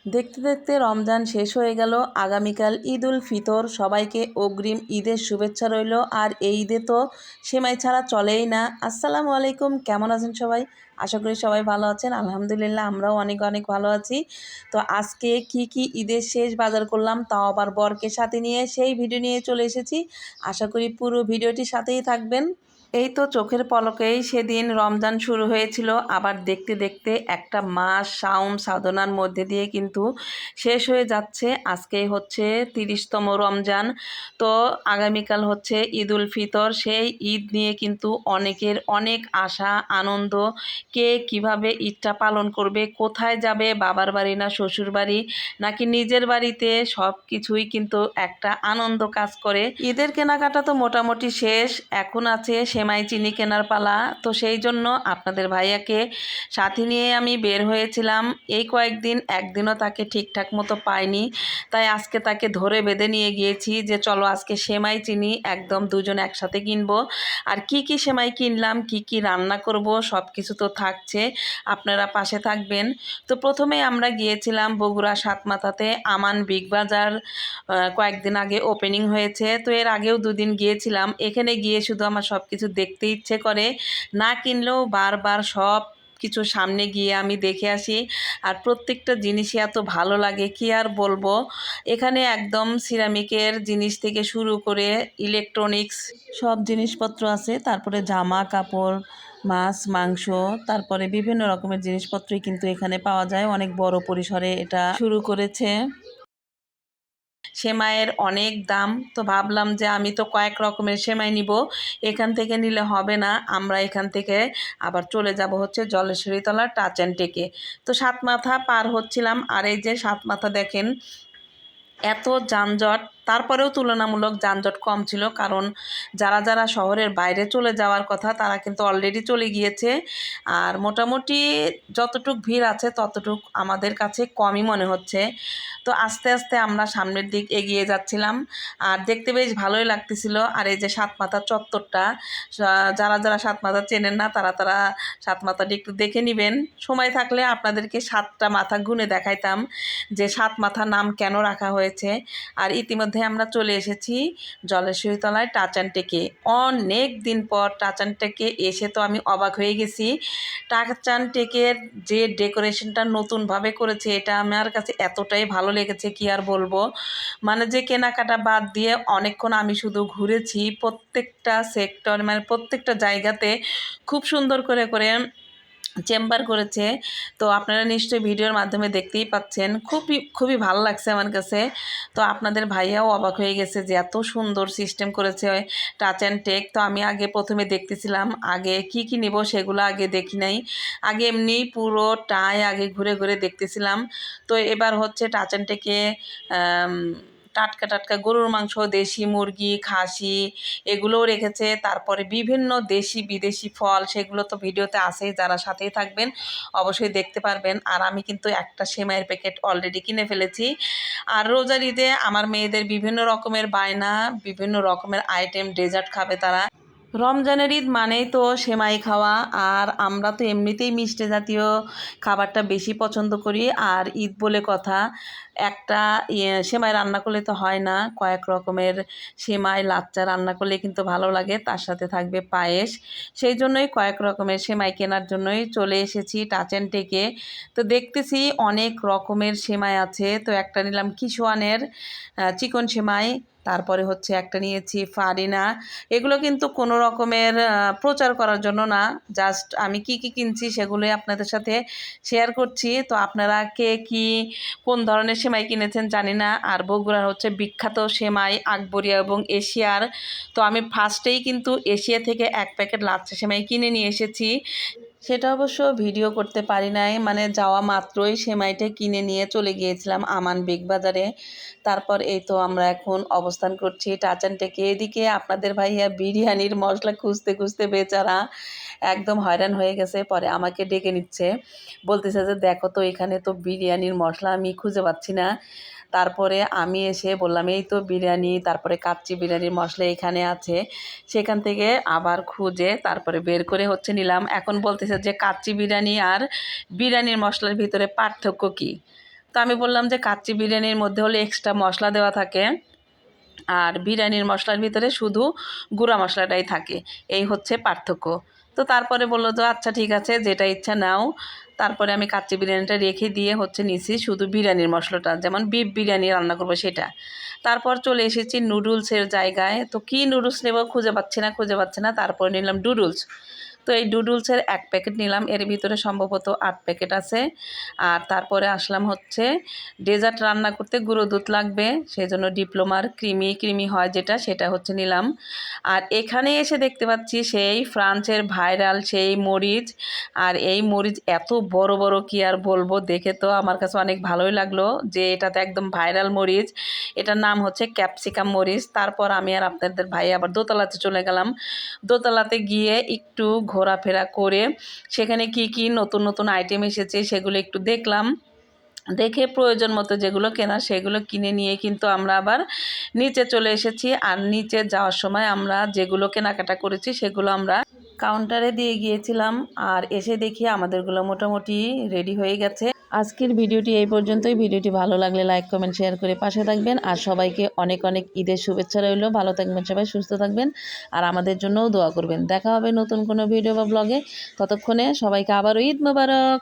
দেখতে দেখতে রমজান শেষ হয়ে গেল। আগামীকাল ঈদ উল ফিতর। সবাইকে অগ্রিম ঈদের শুভেচ্ছা রইল। আর এই ঈদে তো সেমাই ছাড়া চলেই না। আসসালামু আলাইকুম, কেমন আছেন সবাই? আশা করি সবাই ভালো আছেন। আলহামদুলিল্লাহ, আমরাও অনেক অনেক ভালো আছি। তো আজকে কি ঈদের শেষ বাজার করলাম, তাও আবার বরকে সাথে নিয়ে, সেই ভিডিও নিয়ে চলে এসেছি। আশা করি পুরো ভিডিওটির সাথেই থাকবেন। এই তো চোখের পলকেই সেদিন রমজান শুরু হয়েছিল। আবার দেখতে দেখতে একটা মাস সাওম সাধনার মধ্যে দিয়ে কিন্তু শেষ হয়ে যাচ্ছে। আজকেই হচ্ছে 30তম রমজান। তো আগামীকাল হচ্ছে ঈদ উল ফিতর। সেই ঈদ নিয়ে কিন্তু অনেকের অনেক আশা আনন্দ। কে কিভাবে ঈদটা পালন করবে, কোথায় যাবে, বাবার বাড়ি না শ্বশুর বাড়ি নাকি নিজের বাড়িতে, সব কিছুই কিন্তু একটা আনন্দ কাজ করে। ঈদের কেনাকাটা তো মোটামুটি শেষ, এখন আছে সেমাই চিনি কেনার পালা। তো সেই জন্য আপনাদের ভাইয়াকে সাথে নিয়ে আমি বের হয়েছিলাম। এই কয়েকদিন একদিনও তাকে ঠিকঠাক মতো পাইনি, তাই আজকে তাকে ধরে বেঁধে নিয়ে গিয়েছি যে চলো আজকে সেমাই চিনি একদম দুজন একসাথে কিনবো। আর কি সেমাই কিনলাম, কি রান্না করব, সব কিছু তো থাকছে, আপনারা পাশে থাকবেন। তো প্রথমে আমরা গিয়েছিলাম বগুড়া সাতমাথাতে আমান বিগ বাজার। কয়েকদিন আগে ওপেনিং হয়েছে, তো এর আগেও দুদিন গিয়েছিলাম। এখানে গিয়ে শুধু আমার সব কিছু দেখতে ইচ্ছে করে, না কিনলেও বারবার সব কিছু সামনে গিয়ে আমি দেখে আসি। আর প্রত্যেকটা জিনিসই এত ভালো লাগে, কি আর বলবো। এখানে একদম সিরামিকের জিনিস থেকে শুরু করে ইলেকট্রনিক্স সব জিনিসপত্র আছে। তারপরে জামা কাপড়, মাছ মাংস, তারপরে বিভিন্ন রকমের জিনিসপত্রই কিন্তু এখানে পাওয়া যায়। অনেক বড় পরিসরে এটা শুরু করেছে। সেমাইয়ের অনেক দাম, তো ভাবলাম যে আমি তো কয়েক রকমের সেমাই নিব, এখান থেকে নিলে হবে না। আমরা এখান থেকে আবার চলে যাব হচ্ছে জলেশ্বরীতলা টাচ অ্যান্ড টেকে। তো সাতমাথা পার হচ্ছিলাম, আর এই যে সাতমাথা দেখেন এত যানজট, তারপরেও তুলনামূলক যানজট কম ছিল, কারণ যারা যারা শহরের বাইরে চলে যাওয়ার কথা তারা কিন্তু অলরেডি চলে গিয়েছে। আর মোটামুটি যতটুক ভিড় আছে ততটুক আমাদের কাছে কমই মনে হচ্ছে। তো আস্তে আস্তে আমরা সামনের দিক এগিয়ে যাচ্ছিলাম, আর দেখতে বেশ ভালোই লাগতেছিল। আর এই যে সাতমাথা চত্বরটা, যারা যারা সাতমাথা চেনেন না তারা তারা সাতমাথাটি একটু দেখে নেবেন। সময় থাকলে আপনাদেরকে 7টা মাথা গুনে দেখাইতাম যে সাত মাথা নাম কেন রাখা হয়েছে। আর ইতিমধ্যে আমরা চলে এসেছি জলেশ্বরীতলায় টাচ অ্যান্ড টেকে। অনেক দিন পর টাচ অ্যান্ড টেকে এসে তো আমি অবাক হয়ে গেছি। টাচ অ্যান্ড টেকের যে ডেকোরেশনটা নতুনভাবে করেছে, এটা আমার কাছে এতটাই ভালো লেগেছে, কি আর বলবো। মানে যে কেনাকাটা বাদ দিয়ে অনেকক্ষণ আমি শুধু ঘুরেছি, প্রত্যেকটা সেক্টর মানে প্রত্যেকটা জায়গাতে খুব সুন্দর করে করে চেম্বার করেছে। তো আপনারা নিশ্চয়ই ভিডিওর মাধ্যমে দেখতেই পাচ্ছেন, খুবই ভালো লাগছে আমার কাছে। তো আপনাদের ভাইয়াও অবাক হয়ে গেছে যে এত সুন্দর সিস্টেম করেছে টাচ অ্যান্ড টেক। তো আমি আগে প্রথমে দেখতেছিলাম, আগে কি নেব সেগুলো আগে দেখি নাই, আগে এমনি পুরোটাই আগে ঘুরে ঘুরে দেখতেছিলাম। তো এবার হচ্ছে টাচ অ্যান্ড টেকে টাটকা টাটকা গরুর মাংস, দেশি মুরগি, খাসি এগুলোও রেখেছে। তারপরে বিভিন্ন দেশি বিদেশি ফল, সেগুলো তো ভিডিওতে আছেই, যারা সাথেই থাকবেন অবশ্যই দেখতে পারবেন। আর আমি কিন্তু একটা সেমাইয়ের প্যাকেট অলরেডি কিনে ফেলেছি। আর রোজার ঈদে আমার মেয়েদের বিভিন্ন রকমের বায়না, বিভিন্ন রকমের আইটেম, ডেজার্ট খাবে তারা। রমজানের ঈদ মানেই তো সেমাই খাওয়া, আর আমরা তো এমনিতেই মিষ্টি জাতীয় খাবারটা বেশি পছন্দ করি। আর ঈদ বলে কথা, একটা সেমাই রান্না করলে তো হয় না, কয়েক রকমের সেমাই লাচ্চা রান্না করলে কিন্তু ভালো লাগে, তার সাথে থাকবে পায়েস। সেই জন্যই কয়েক রকমের সেমাই কেনার জন্যই চলে এসেছি টাচ অ্যান্ড টেকে। তো দেখতেছি অনেক রকমের সেমাই আছে। তো একটা নিলাম কিশোয়ানের চিকন সেমাই, তারপরে হচ্ছে একটা নিয়েছি ফারিনা। এগুলো কিন্তু কোনো রকমের প্রচার করার জন্য না, জাস্ট আমি কি কিনছি সেগুলোই আপনাদের সাথে শেয়ার করছি। তো আপনারা কে কোন ধরনের সেমাই কিনেছেন জানি না। আর বগুড়ার হচ্ছে বিখ্যাত সেমাই আকবরিয়া এবং এশিয়ার। তো আমি ফার্স্টেই কিন্তু এশিয়া থেকে এক প্যাকেট লাচ্ছা সেমাই কিনে নিয়ে এসেছি। সেটা অবশ্য ভিডিও করতে পারি নাই, মানে যাওয়া মাত্রই সেমাইটা কিনে নিয়ে চলে গিয়েছিলাম আমান বিগ বাজারে। তারপর এই তো আমরা এখন অবস্থান করছি টাচ অ্যান্ড টেকে। এদিকে আপনাদের ভাইয়া বিরিয়ানির মশলা খুঁজতে খুঁজতে বেচারা একদম হয়রান হয়ে গেছে, পরে আমাকে ডেকে নিচ্ছে, বলতেছে যে দেখো তো এখানে তো বিরিয়ানির মশলা আমি খুঁজে পাচ্ছি না। তারপরে আমি এসে বললাম এই তো বিরিয়ানি, তারপরে কাচ্চি বিরিয়ানির মশলা এখানে আছে। সেখান থেকে আবার খুঁজে তারপরে বের করে হচ্ছে নিলাম। এখন বলতেছে যে কাচ্চি বিরিয়ানি আর বিরিয়ানির মশলার ভিতরে পার্থক্য কী। তো আমি বললাম যে কাচ্চি বিরিয়ানির মধ্যে হলে এক্সট্রা মশলা দেওয়া থাকে, আর বিরিয়ানির মশলার ভিতরে শুধু গুঁড়া মশলাটাই থাকে, এই হচ্ছে পার্থক্য। তো তারপরে বললো যে আচ্ছা ঠিক আছে, যেটা ইচ্ছা নাও। তারপরে আমি কাচ্চি বিরিয়ানিটা রেখে দিয়ে হচ্ছে নিছি শুধু বিরিয়ানির মশলাটা, যেমন বিফ বিরিয়ানি রান্না করবো সেটা। তারপর চলে এসেছি নুডলসের জায়গায়। তো কী নুডলস নেব খুঁজে পাচ্ছি না, তারপর নিলাম নুডলস। তো এই নুডলসের 1 প্যাকেট নিলাম, এর ভিতরে সম্ভবত 8 প্যাকেট আছে। আর তারপরে আসলাম হচ্ছে ডেজার্ট রান্না করতে গুঁড়ো দুধ লাগবে, সেই জন্য ডিপ্লোমার ক্রিমি হয় যেটা, সেটা হচ্ছে নিলাম। আর এখানে এসে দেখতে পাচ্ছি সেই ফ্রান্সের ভাইরাল সেই মরিচ। আর এই মরিচ এত বড় বড়, কি আর বলবো, দেখে তো আমার কাছে অনেক ভালোই লাগলো যে এটা তো একদম ভাইরাল মরিচ। এটার নাম হচ্ছে ক্যাপসিকাম মরিচ। তারপর আমি আর আপনাদের ভাই আবার দোতলাতে চলে গেলাম। দোতলাতে গিয়ে একটু ঘোরাফেরা করে সেখানে কি কি নতুন নতুন আইটেম এসেছে সেগুলো একটু দেখলাম। দেখে প্রয়োজন মতো যেগুলো কেনা সেগুলো কিনে নিয়ে কিন্তু আমরা আবার নিচে চলে এসেছি। আর নিচে যাওয়ার সময় আমরা যেগুলো কেনাকাটা করেছি সেগুলো আমরা কাউন্টারে দিয়ে গিয়েছিলাম। আর এসে দেখি আমাদেরগুলো মোটামুটি রেডি হয়ে গেছে। আজকের ভিডিওটি এই পর্যন্তই। ভিডিওটি ভালো লাগলে লাইক কমেন্ট শেয়ার করে পাশে থাকবেন। আর সবাইকে অনেক অনেক ঈদের শুভেচ্ছা রইল। ভালো থাকবেন সবাই, সুস্থ থাকবেন, আর আমাদের জন্যও দোয়া করবেন। দেখা হবে নতুন কোনো ভিডিও বা ব্লগে। ততক্ষণে সবাইকে আবারও ঈদ মোবারক।